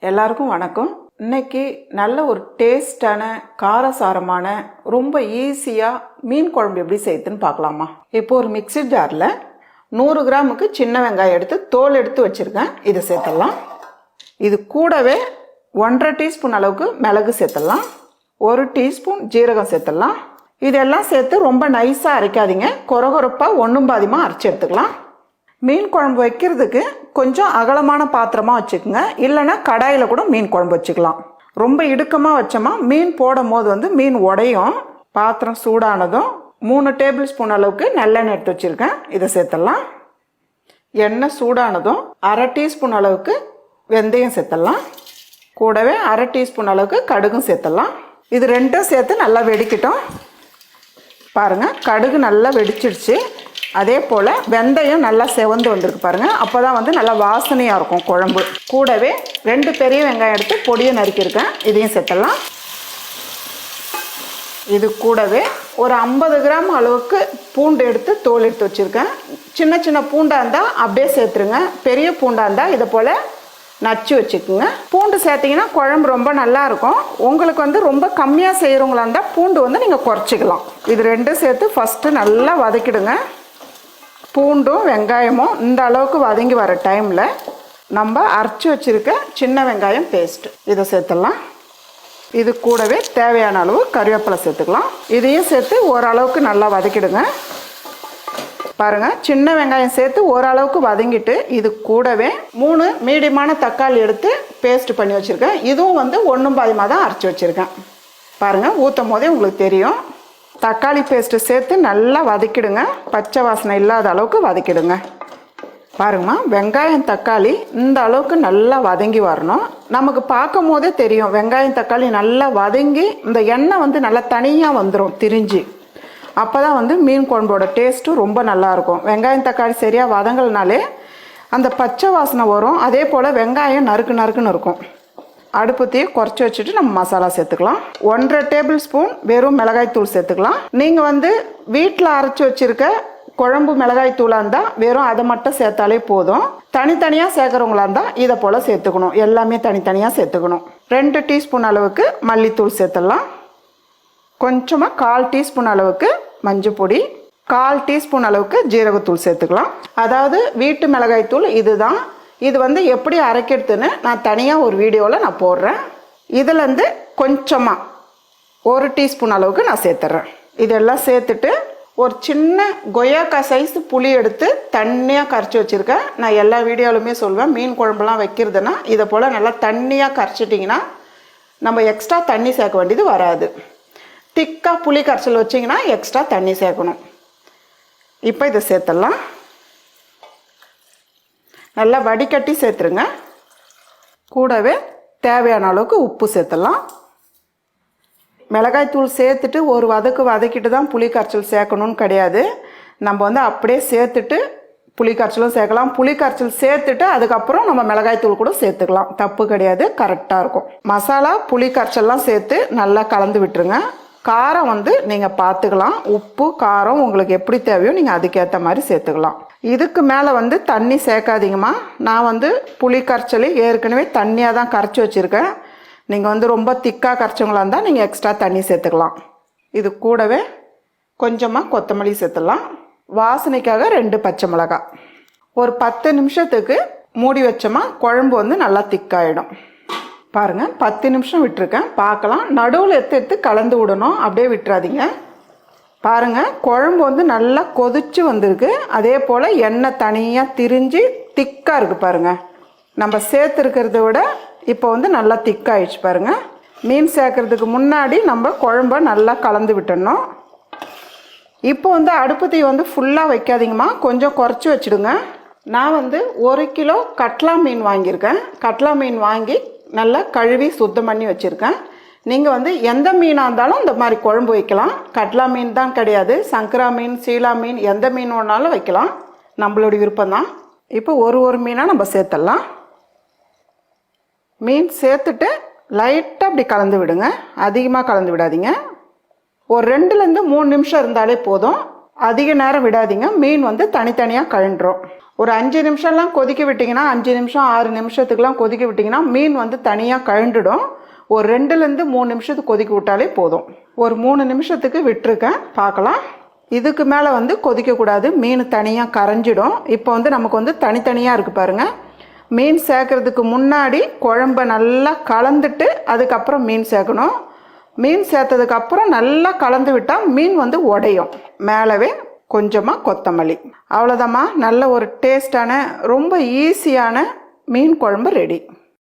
எல்லாருக்கும் வணக்கம். இன்னைக்கு நல்ல ஒரு டேஸ்டான காரசாரமான ரொம்ப ஈஸியாக மீன் குழம்பு எப்படி செய்யுதுன்னு பார்க்கலாமா. இப்போ ஒரு மிக்ஸி ஜாரில் 100 கிராமுக்கு சின்ன வெங்காயம் எடுத்து தோல் எடுத்து வச்சுருக்கேன். இதை சேர்த்துடலாம். இது கூடவே 1.5 டீஸ்பூன் அளவுக்கு மிளகு சேர்த்துடலாம். 1 டீஸ்பூன் ஜீரகம் சேர்த்துடலாம். இதெல்லாம் சேர்த்து ரொம்ப நைஸாக அரைக்காதீங்க, கொரகொரப்பாக ஒன்றும் பாதியமாக அரைச்சி எடுத்துக்கலாம். மீன் குழம்பு வைக்கிறதுக்கு கொஞ்சம் அகலமான பாத்திரமாக வச்சுக்கோங்க, இல்லைன்னா கடாயில் கூட மீன் குழம்பு வச்சுக்கலாம். ரொம்ப இடுக்கமாக வச்சோமா மீன் போடும் போது மீன் உடையும். பாத்திரம் சூடானதும் 3 டேபிள் ஸ்பூன் அளவுக்கு நல்லெண்ணெய் எடுத்து வச்சுருக்கேன். இதை சேர்த்துடலாம். எண்ணெய் சூடானதும் 1/2 டீஸ்பூன் அளவுக்கு வெந்தயம் சேர்த்துடலாம். கூடவே 1/2 டீஸ்பூன் அளவுக்கு கடுகும் சேர்த்துடலாம். இது ரெண்டும் சேர்த்து நல்லா வெடிக்கட்டும். பாருங்கள், கடுகு நல்லா வெடிச்சிடுச்சு. அதே போல் வெந்தயம் நல்லா செவந்து வந்திருக்கு பாருங்கள். அப்போ தான் நல்லா வாசனையாக இருக்கும் குழம்பு. கூடவே 2 பெரிய வெங்காயம் எடுத்து பொடியை நறுக்கியிருக்கேன். இதையும் சேர்த்துடலாம். இது கூடவே ஒரு 50 கிராம் அளவுக்கு பூண்டு எடுத்து தோல் எடுத்து வச்சுருக்கேன். சின்ன சின்ன பூண்டாக இருந்தால் அப்படியே சேர்த்துருங்க. பெரிய பூண்டாக இருந்தால் இதை போல் நச்சு வச்சுக்குங்க. பூண்டு சேர்த்திங்கன்னா குழம்பு ரொம்ப நல்லா இருக்கும். உங்களுக்கு ரொம்ப கம்மியாக செய்கிறவங்களா இருந்தால் பூண்டு நீங்கள் குறைச்சிக்கலாம். இது ரெண்டும் சேர்த்து ஃபஸ்ட்டு நல்லா வதக்கிடுங்க. பூண்டும் வெங்காயமும் இந்த அளவுக்கு வதங்கி வர டைமில் நம்ம அரைச்சி வச்சுருக்க சின்ன வெங்காயம் பேஸ்ட்டு இதை சேர்த்துடலாம். இது கூடவே தேவையான அளவு கறிவேப்பிலை சேர்த்துக்கலாம். இதையும் சேர்த்து ஓரளவுக்கு நல்லா வதக்கிடுங்க. பாருங்கள், சின்ன வெங்காயம் சேர்த்து ஓரளவுக்கு வதங்கிட்டு இது கூடவே 3 மீடியமான தக்காளி எடுத்து பேஸ்ட் பண்ணி வச்சுருக்கேன். இதுவும் ஒன்றும் பாதியமாக தான் அரைச்சி வச்சுருக்கேன். பாருங்கள், ஊற்றும் போதே உங்களுக்கு தெரியும். தக்காளி பேஸ்ட்டு சேர்த்து நல்லா வதக்கிடுங்க. பச்சை வாசனை இல்லாத அளவுக்கு வதக்கிடுங்க. பாருங்கம்மா, வெங்காயம் தக்காளி இந்த அளவுக்கு நல்லா வதங்கி வரணும். நமக்கு பார்க்கும் போதே தெரியும் வெங்காயம் தக்காளி நல்லா வதங்கி இந்த எண்ணெய் நல்லா தனியாக வந்துடும் திரிஞ்சு. அப்போ தான் மீன் குழம்போட டேஸ்ட்டும் ரொம்ப நல்லாயிருக்கும். வெங்காயம் தக்காளி சரியாக வதங்கலனாலே அந்த பச்சை வாசனை வரும். அதே போல் வெங்காயம் நறுக்குன்னு இருக்கும். அடுப்பத்தையே குறைச்சி வச்சுட்டு நம்ம மசாலா சேர்த்துக்கலாம். 1.5 டேபிள் ஸ்பூன் வெறும் மிளகாய் தூள் சேர்த்துக்கலாம். நீங்கள் வீட்டில் அரைச்சி வச்சுருக்க குழம்பு மிளகாய் தூளாக இருந்தால் வெறும் அதை மட்டும் சேர்த்தாலே போதும். தனித்தனியாக சேர்க்குறவங்களா இருந்தால் இதை போல் சேர்த்துக்கணும். எல்லாமே தனித்தனியாக சேர்த்துக்கணும். 2 டீஸ்பூன் அளவுக்கு மல்லித்தூள் சேர்த்துடலாம். கொஞ்சமாக 1/4 டீஸ்பூன் அளவுக்கு மஞ்சள் பொடி, 1/4 டீஸ்பூன் அளவுக்கு ஜீரகத்தூள் சேர்த்துக்கலாம். அதாவது வீட்டு மிளகாய் தூள் இதுதான். இது எப்படி அரைக்கிறதுன்னு நான் தனியாக ஒரு வீடியோவில் நான் போடுறேன். இதுலேருந்து கொஞ்சமாக 1 டீஸ்பூன் அளவுக்கு நான் சேர்த்துட்றேன். இதெல்லாம் சேர்த்துட்டு ஒரு சின்ன கொய்யாக்காய் சைஸ் புளி எடுத்து தண்ணியாக கரைச்சி வச்சுருக்கேன். நான் எல்லா வீடியோவிலுமே சொல்வேன், மீன் குழம்புலாம் வைக்கிறதுனா இதை போல் நல்லா தண்ணியாக கரைச்சிட்டிங்கன்னா நம்ம எக்ஸ்ட்ரா தண்ணி சேர்க்க வேண்டியது வராது. திக்காக புளி கரைச்சல் வச்சிங்கன்னா எக்ஸ்ட்ரா தண்ணி சேர்க்கணும். இப்போ இதை சேர்த்துடலாம். நல்லா வடிகட்டி சேர்த்துருங்க. கூடவே தேவையான அளவுக்கு உப்பு சேர்த்துடலாம். மிளகாய் தூள் சேர்த்துட்டு ஒரு வதக்கிட்டு தான் புளி கரைச்சல் சேர்க்கணும்னு கிடையாது. நம்ம அப்படியே சேர்த்துட்டு புளி கரைச்சலும் சேர்க்கலாம். புளி கரைச்சல் சேர்த்துட்டு அதுக்கப்புறம் நம்ம மிளகாய் தூள் கூட சேர்த்துக்கலாம். தப்பு கிடையாது, கரெக்டாக இருக்கும். மசாலா புளி கரைச்சல்லாம் சேர்த்து நல்லா கலந்து விட்டுருங்க. காரம் நீங்கள் பார்த்துக்கலாம். உப்பு காரம் உங்களுக்கு எப்படி தேவையோ நீங்கள் அதுக்கேற்ற மாதிரி சேர்த்துக்கலாம். இதுக்கு மேலே தண்ணி சேர்க்காதீங்கம்மா. நான் புளி கரைச்சல் ஏற்கனவே தண்ணியாக தான் கரைச்சி வச்சுருக்கேன். நீங்கள் ரொம்ப திக்காக கரைச்சவங்களா இருந்தால் நீங்கள் எக்ஸ்ட்ரா தண்ணி சேர்த்துக்கலாம். இது கூடவே கொஞ்சமாக கொத்தமல்லி சேர்த்துடலாம். வாசனைக்காக 2 பச்சை மிளகாய். ஒரு 10 நிமிஷத்துக்கு மூடி வச்சோமா குழம்பு நல்லா திக்காயிடும். பாருங்கள், 10 நிமிஷம் விட்டுருக்கேன். பார்க்கலாம், நடுவில் எடுத்து கலந்து விடணும், அப்படியே விட்டுறாதீங்க. பாருங்கள், குழம்பு நல்லா கொதிச்சு வந்திருக்கு. அதே போல் எண்ணெய் தனியாக திரிஞ்சு திக்காக இருக்குது. பாருங்கள், நம்ம சேர்த்துருக்கிறத விட இப்போ நல்லா திக்காயிடுச்சு. பாருங்கள், மீன் சேர்க்கறதுக்கு முன்னாடி நம்ம குழம்ப நல்லா கலந்து விட்டுடணும். இப்போ அடுப்பு தீ ஃபுல்லாக வைக்காதீங்கம்மா, கொஞ்சம் குறைச்சி வச்சுடுங்க. நான் 1 கிலோ கட்லா மீன் வாங்கியிருக்கேன். கட்லா மீன் வாங்கி நல்லா கழுவி சுத்தம் பண்ணி வச்சுருக்கேன். நீங்கள் எந்த மீனாக இருந்தாலும் இந்த மாதிரி குழம்பு வைக்கலாம். கட்லா மீன் தான் கிடையாது, சங்கரா மீன், சீலா மீன், எந்த மீன் வேணாலும் வைக்கலாம். நம்மளுடைய விருப்பம்தான். இப்போ ஒரு மீனாக நம்ம சேர்த்துடலாம். மீன் சேர்த்துட்டு லைட்டாக அப்படி கலந்து விடுங்க, அதிகமாக கலந்து விடாதீங்க. ஒரு 2லேருந்து 3 நிமிஷம் இருந்தாலே போதும். அதிக நேரம் விடாதீங்க, மீன் வந்து தனித்தனியாக கழண்டுரும். ஒரு 5 நிமிஷம்லாம் கொதிக்க விட்டிங்கன்னா, 5 நிமிஷம் 6 நிமிஷத்துக்குலாம் கொதிக்க விட்டிங்கன்னா மீன் வந்து தனியாக கழண்டுடும். ஒரு 2லேருந்து 3 நிமிஷத்துக்கு கொதிக்க விட்டாலே போதும். ஒரு 3 நிமிஷத்துக்கு விட்டுருக்கேன், பார்க்கலாம். இதுக்கு மேலே வந்து கொதிக்கக்கூடாது, மீன் தனியாக கரைஞ்சிடும். இப்போ வந்து நமக்கு வந்து தனித்தனியாக இருக்குது பாருங்கள். மீன் சேர்க்குறதுக்கு முன்னாடி குழம்ப நல்லா கலந்துட்டு அதுக்கப்புறம் மீன் சேர்க்கணும். மீன் சேர்த்ததுக்கப்புறம் நல்லா கலந்து விட்டால் மீன் வந்து உடையும். மேலவே கொஞ்சமாக கொத்தமல்லி. அவ்வளோதாம்மா, நல்ல ஒரு டேஸ்டான ரொம்ப ஈஸியான மீன் குழம்பு ரெடி.